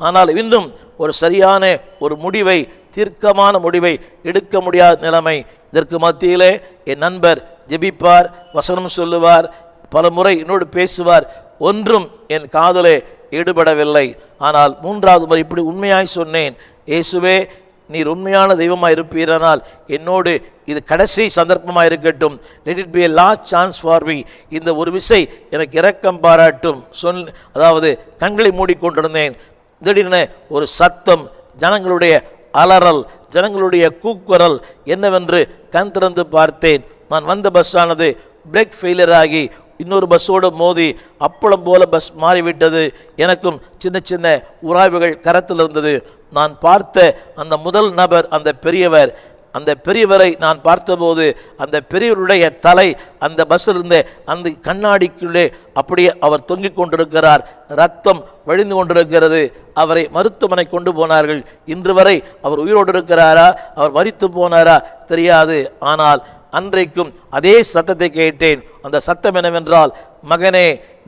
ஆனால் இன்னும் ஒரு சரியான ஒரு முடிவை, தீர்க்கமான முடிவை எடுக்க முடியாத நிலைமை. இதற்கு மத்தியிலே என் நண்பர் ஜெபிப்பார், வசனம் சொல்லுவார், பல முறை என்னோடு பேசுவார், ஒன்றும் என் காதலே ஈடுபடவில்லை. ஆனால் மூன்றாவது முறை இப்படி உண்மையாய் சொன்னேன், இயேசுவே நீர் உண்மையான தெய்வமாக இருப்பீரானால் என்னோடு இது கடைசி சந்தர்ப்பமாக இருக்கட்டும், let it be a last chance for me, இந்த ஒரு விசை எனக்கு இரக்கம் பாராட்டும் அதாவது கண்களை மூடிக்கொண்டிருந்தேன். திடீரென ஒரு சத்தம், ஜனங்களுடைய அலறல், ஜனங்களுடைய கூக்குரல் என்னவென்று கண் திறந்து பார்த்தேன். நான் வந்த பஸ்ஸானது பிரேக் ஃபெயிலியர் ஆகி இன்னொரு பஸ்ஸோடு மோதி அப்பளம் போல பஸ் மாறிவிட்டது. எனக்கும் சின்ன சின்ன உராய்வுகள் கரத்தில் இருந்தது. நான் பார்த்த அந்த முதல் நபர் அந்த பெரியவரை நான் பார்த்தபோது அந்த பெரியவருடைய தலை அந்த பஸ்ஸில் இருந்த அந்த கண்ணாடிக்குள்ளே அப்படியே அவர் தொங்கிக் கொண்டிருக்கிறார். ரத்தம் வழிந்து கொண்டிருக்கிறது. அவரை மருத்துவமனை கொண்டு போனார்கள். இன்று வரை அவர் உயிரோடு இருக்கிறாரா, அவர் மரித்து போனாரா தெரியாது. ஆனால் அன்றைக்கும் அதே சத்தத்தை கேட்டேன். அந்த சத்தம் என்னவென்றால், மகனே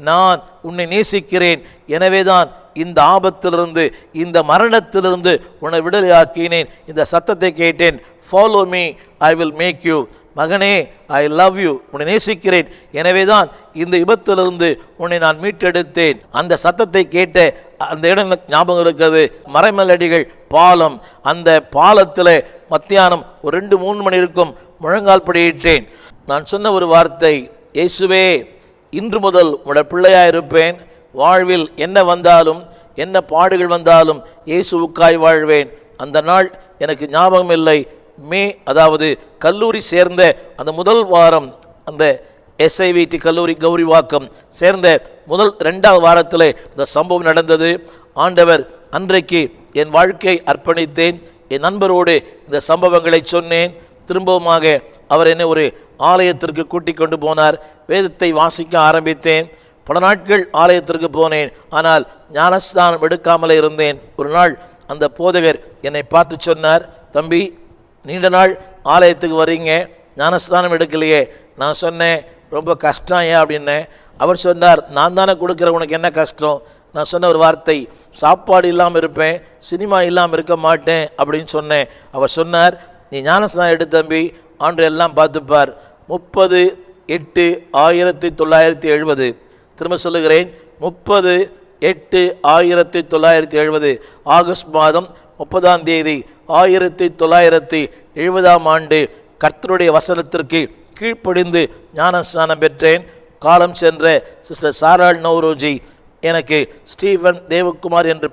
நான் உன்னை நேசிக்கிறேன், எனவேதான் இந்த ஆபத்திலிருந்து, இந்த மரணத்திலிருந்து உன்னை விடுதலையாக்கினேன். இந்த சத்தத்தை கேட்டேன். Follow me, I will make you. மகனே ஐ லவ் யூ, உன்னை நேசிக்கிறேன், எனவேதான் இந்த விபத்திலிருந்து உன்னை நான் மீட்டெடுத்தேன். அந்த சத்தத்தை கேட்ட அந்த இடம் ஞாபகம் இருக்கிறது. மறைமலடிகள் பாலம், அந்த பாலத்தில் மத்தியானம் ஒரு 2-3 மணி இருக்கும், முழங்கால் படியிட்டேன். நான் சொன்ன ஒரு வார்த்தை, இயேசுவே இன்று முதல் உடைய பிள்ளையாக இருப்பேன். வாழ்வில் என்ன வந்தாலும், என்ன பாடுகள் வந்தாலும் இயேசுவுக்காய் வாழ்வேன். அந்த நாள் எனக்கு ஞாபகம் இல்லை. அதாவது கல்லூரி சேர்ந்த அந்த முதல் வாரம், அந்த SIVT கல்லூரி கௌரிவாக்கம் சேர்ந்த முதல் 2வது வாரத்தில் இந்த சம்பவம் நடந்தது. ஆண்டவர் அன்றைக்கு என் வாழ்க்கையை அர்ப்பணித்தேன். என் நண்பரோடு இந்த சம்பவங்களை சொன்னேன். திரும்பவுமாக அவர் என்னை ஒரு ஆலயத்திற்கு கூட்டிக் கொண்டு போனார். வேதத்தை வாசிக்க ஆரம்பித்தேன். பல நாட்கள் ஆலயத்திற்கு போனேன், ஆனால் ஞானஸ்தானம் எடுக்காமலே இருந்தேன். ஒரு நாள் அந்த போதகர் என்னை பார்த்து சொன்னார், தம்பி நீண்ட நாள் ஆலயத்துக்கு வரீங்க, ஞானஸ்தானம் எடுக்கலையே. நான் சொன்னேன், ரொம்ப கஷ்டம் ஏன் அப்படின்னேன். அவர் சொன்னார், நான் தானே கொடுக்குற, உனக்கு என்ன கஷ்டம்? நான் சொன்ன ஒரு வார்த்தை, சாப்பாடு இல்லாமல் இருப்பேன், சினிமா இல்லாமல் இருக்க மாட்டேன் அப்படின்னு சொன்னேன். அவர் சொன்னார், நீ ஞானஸ்தானம் எடு தம்பி, ஆண்டு எல்லாம் பார்த்துப்பார். 30/8/1970, திரும்ப சொல்லுகிறேன், 30/8/1970 ஆகஸ்ட் மாதம் 30ஆம் தேதி 1970ஆம் ஆண்டு கர்த்தருடைய வசனத்திற்கு கீழ்ப்படிந்து ஞானஸ்நானம் பெற்றேன். காலம் சென்ற சிஸ்டர் சாராள் நவ்ரோஜி எனக்கு ஸ்டீவன் தேவகுமார் என்று